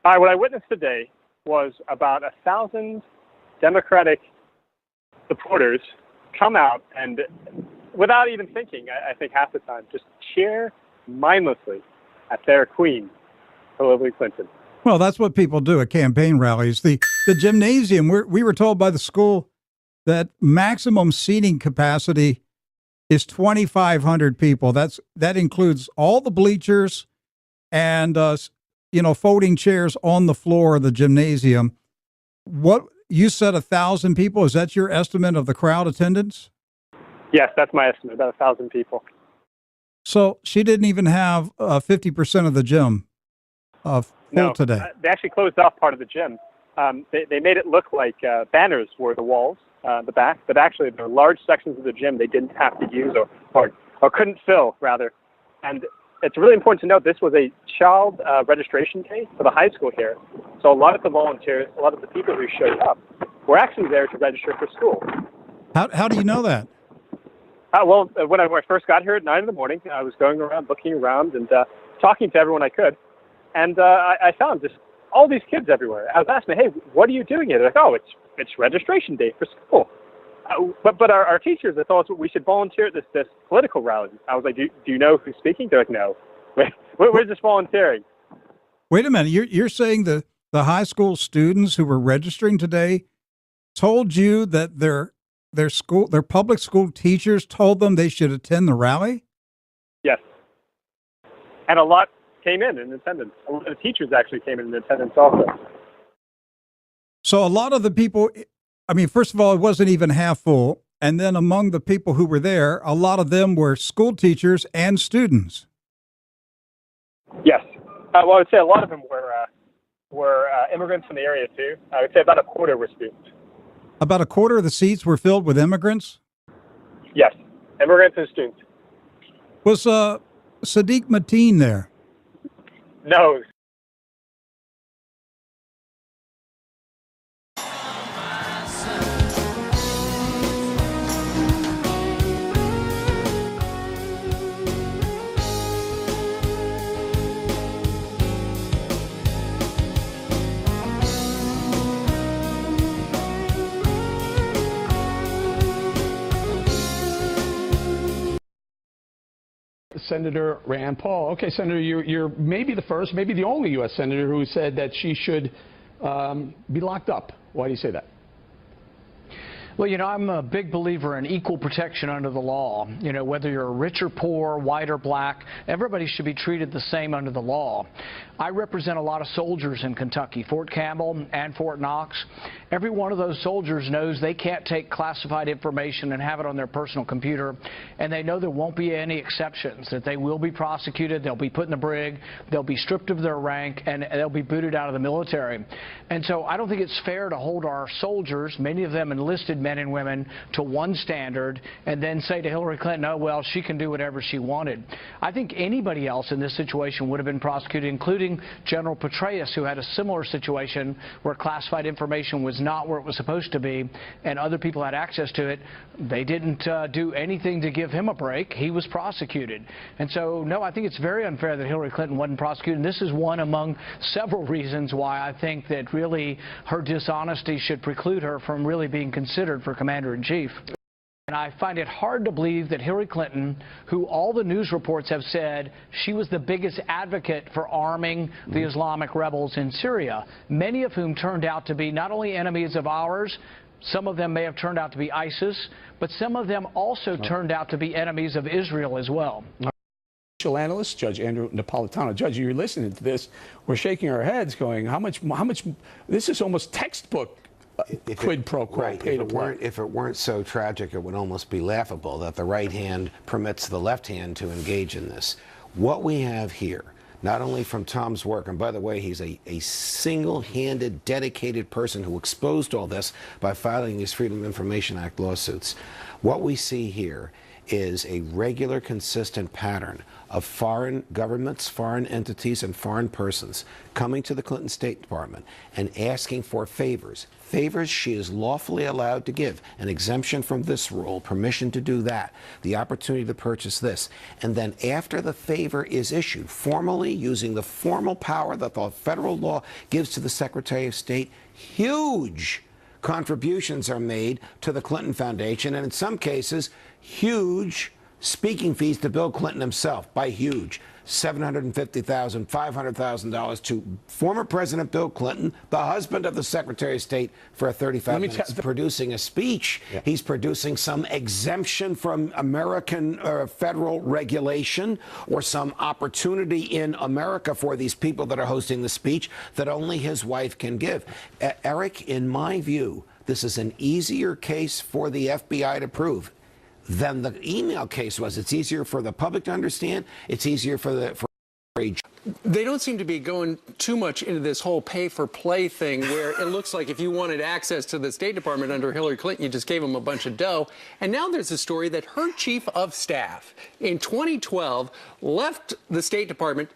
What I witnessed today was about 1,000 Democratic supporters come out and, without even thinking, I think half the time, just cheer mindlessly at their queen, Hillary Clinton. Well, that's what people do at campaign rallies. The gymnasium, we were told by the school that maximum seating capacity is 2,500 people. That includes all the bleachers and folding chairs on the floor of the gymnasium. What you said, 1,000 people? Is that your estimate of the crowd attendance? Yes, that's my estimate. About 1,000 people. So she didn't even have 50% of the gym full today. They actually closed off part of the gym. They made it look like banners were the walls, the back, but actually there were large sections of the gym they didn't have to use or couldn't fill, rather. And it's really important to note this was a child registration day for the high school here. So a lot of the volunteers, a lot of the people who showed up were actually there to register for school. How do you know that? When I first got here at 9 in the morning, I was going around, looking around, and talking to everyone I could. And I found just all these kids everywhere. I was asking, hey, what are you doing here? They're like, oh, it's registration day for school. But our teachers, they told us we should volunteer at this political rally. I was like, do you know who's speaking? They're like, no, we're just volunteering. Wait a minute. You're saying the high school students who were registering today told you that their public school teachers told them they should attend the rally? Yes. And a lot came in attendance. A lot of the teachers actually came in attendance also. So a lot of the people, I mean, first of all, it wasn't even half full. And then among the people who were there, a lot of them were school teachers and students. Yes. I would say a lot of them were immigrants from the area, too. I would say about a quarter were students. About a quarter of the seats were filled with immigrants? Yes, immigrants and students. Was Sadiq Mateen there? No. Senator Rand Paul. Okay, Senator, you're maybe the first, maybe the only U.S. Senator who said that she should be locked up. Why do you say that? Well, I'm a big believer in equal protection under the law. Whether you're rich or poor, white or black, everybody should be treated the same under the law. I represent a lot of soldiers in Kentucky, Fort Campbell and Fort Knox. Every one of those soldiers knows they can't take classified information and have it on their personal computer, and they know there won't be any exceptions, that they will be prosecuted, they'll be put in the brig, they'll be stripped of their rank, and they'll be booted out of the military. And so I don't think it's fair to hold our soldiers, many of them enlisted men and women, to one standard and then say to Hillary Clinton, oh, well, she can do whatever she wanted. I think anybody else in this situation would have been prosecuted, including General Petraeus, who had a similar situation where classified information was not where it was supposed to be and other people had access to it. They didn't do anything to give him a break. He was prosecuted. And so, no, I think it's very unfair that Hillary Clinton wasn't prosecuted. And this is one among several reasons why I think that really her dishonesty should preclude her from really being considered for Commander-in-Chief. And I find it hard to believe that Hillary Clinton, who all the news reports have said she was the biggest advocate for arming the Islamic rebels in Syria, many of whom turned out to be not only enemies of ours, some of them may have turned out to be ISIS, but some of them also turned out to be enemies of Israel as well. Analyst Judge Andrew Napolitano. Judge, you're listening to this. We're shaking our heads going, how much, this is almost textbook quid pro quo. Right. If it weren't so tragic, it would almost be laughable that the right hand permits the left hand to engage in this. What we have here, not only from Tom's work, and by the way, he's a single-handed, dedicated person who exposed all this by filing these Freedom of Information Act lawsuits. What we see here is a regular, consistent pattern of foreign governments, foreign entities, and foreign persons coming to the Clinton State Department and asking for favors. Favors she is lawfully allowed to give, an exemption from this rule, permission to do that, the opportunity to purchase this. And then after the favor is issued, formally using the formal power that the federal law gives to the Secretary of State, huge contributions are made to the Clinton Foundation, and in some cases, huge speaking fees to Bill Clinton himself, by huge. $750,000, $500,000 to former President Bill Clinton, the husband of the Secretary of State, for a 35 minutes producing a speech. Yeah. He's producing some exemption from American federal regulation or some opportunity in America for these people that are hosting the speech that only his wife can give. Eric, in my view, this is an easier case for the FBI to prove than the email case was. It's easier for the public to understand. It's easier for They don't seem to be going too much into this whole pay-for-play thing where it looks like if you wanted access to the State Department under Hillary Clinton, you just gave them a bunch of dough. And now there's a story that her chief of staff in 2012 left the State Department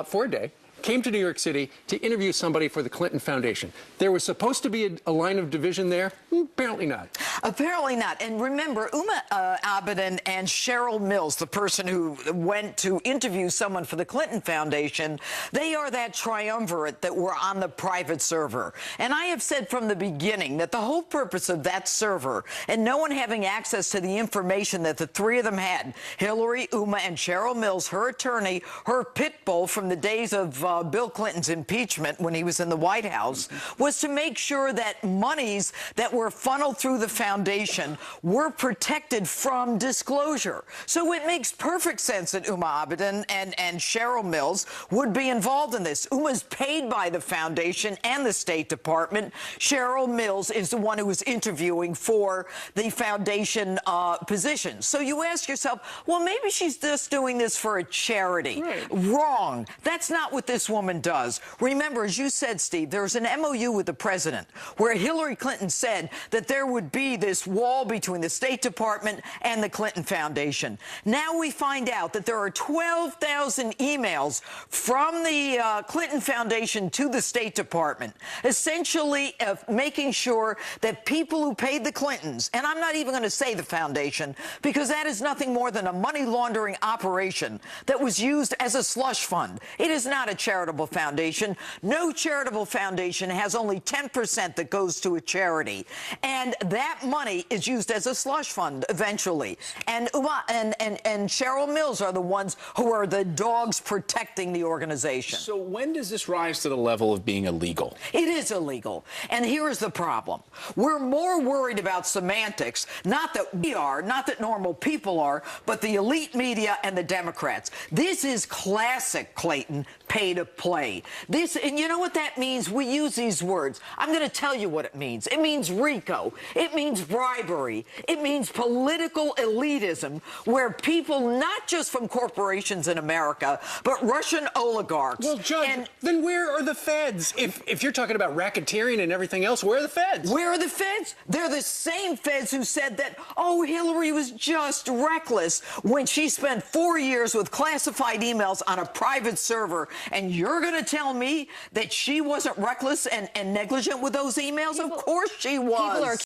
for a day, came to New York City to interview somebody for the Clinton Foundation. There was supposed to be a line of division there. Apparently not. Apparently not. And remember, Huma Abedin and Cheryl Mills, the person who went to interview someone for the Clinton Foundation, they are that triumvirate that were on the private server. And I have said from the beginning that the whole purpose of that server and no one having access to the information that the three of them had, Hillary, Huma, and Cheryl Mills, her attorney, her pit bull from the days of Bill Clinton's impeachment when he was in the White House, was to make sure that monies that were funneled through the foundation were protected from disclosure. So it makes perfect sense that Huma Abedin and Cheryl Mills would be involved in this. Huma's paid by the foundation and the State Department. Cheryl Mills is the one who was interviewing for the foundation position. So you ask yourself, well, maybe she's just doing this for a charity. Right. Wrong. That's not what this woman does. Remember, as you said, Steve, there was an MOU with the president where Hillary Clinton said that there would be this wall between the State Department and the Clinton Foundation. Now we find out that there are 12,000 emails from the Clinton Foundation to the State Department, essentially making sure that people who paid the Clintons, and I'm not even going to say the foundation, because that is nothing more than a money laundering operation that was used as a slush fund. It is not a charitable foundation. No charitable foundation has only 10% that goes to a charity. And that money is used as a slush fund eventually. And Huma and Cheryl Mills are the ones who are the dogs protecting the organization. So when does this rise to the level of being illegal? It is illegal. And here is the problem. We're more worried about semantics, not that we are, not that normal people are, but the elite media and the Democrats. This is classic, Clayton, pay to play. This, and you know what that means? We use these words. I'm going to tell you what it means. It means RICO. It means bribery. It means political elitism, where people, not just from corporations in America, but Russian oligarchs. Well, Judge, then where are the feds? If you're talking about racketeering and everything else, where are the feds? Where are the feds? They're the same feds who said that, oh, Hillary was just reckless when she spent 4 years with classified emails on a private server. And you're going to tell me that she wasn't reckless and negligent with those emails? Of course she was.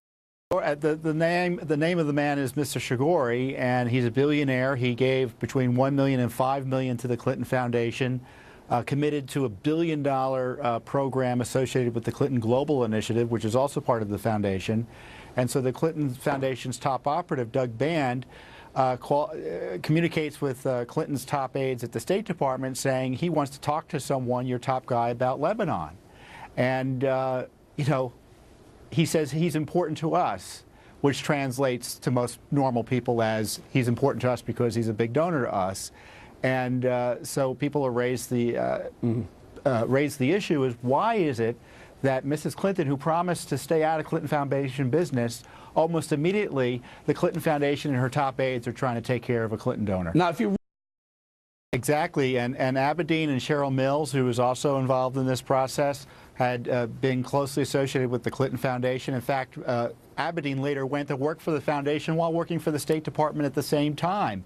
The name of the man is Mr. Shigori, and he's a billionaire. He gave between $1 million and $5 million to the Clinton Foundation, committed to $1 billion program associated with the Clinton Global Initiative, which is also part of the foundation. And so the Clinton Foundation's top operative, Doug Band, communicates with Clinton's top aides at the State Department saying he wants to talk to someone, your top guy, about Lebanon. And, you know, he says he's important to us, which translates to most normal people as he's important to us because he's a big donor to us. And so people have raised the issue is, why is it that Mrs. Clinton, who promised to stay out of Clinton Foundation business, almost immediately the Clinton Foundation and her top aides are trying to take care of a Clinton donor? Now, if you Exactly, and Abedin and Cheryl Mills, who is also involved in this process, had been closely associated with the Clinton Foundation. In fact, Abedin later went to work for the foundation while working for the State Department at the same time.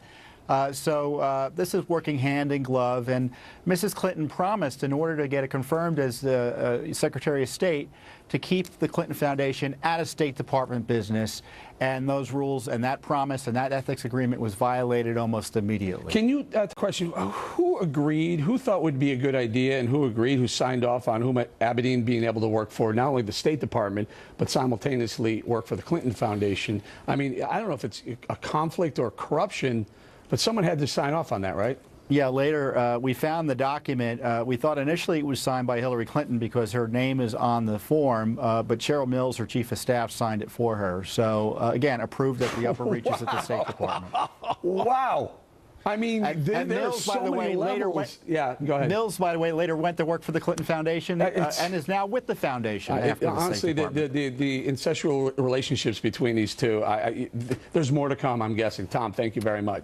So this is working hand in glove, and Mrs. Clinton promised, in order to get it confirmed as the Secretary of State, to keep the Clinton Foundation out of State Department business, and those rules and that promise and that ethics agreement was violated almost immediately. Can you question who agreed, who thought would be a good idea, and who agreed, who signed off on whom Abedin being able to work for not only the State Department but simultaneously work for the Clinton Foundation? I mean, I don't know if it's a conflict or corruption, but someone had to sign off on that, right? Yeah, later we found the document. We thought initially it was signed by Hillary Clinton because her name is on the form, but Cheryl Mills, her chief of staff, signed it for her. So, again, approved at the upper reaches at the State Department. Wow. I mean, there are Mills, so by the many way, levels. Yeah, go ahead. Mills, by the way, later went to work for the Clinton Foundation and is now with the foundation after honestly, the State Department. the incestual relationships between these two, there's more to come, I'm guessing. Tom, thank you very much.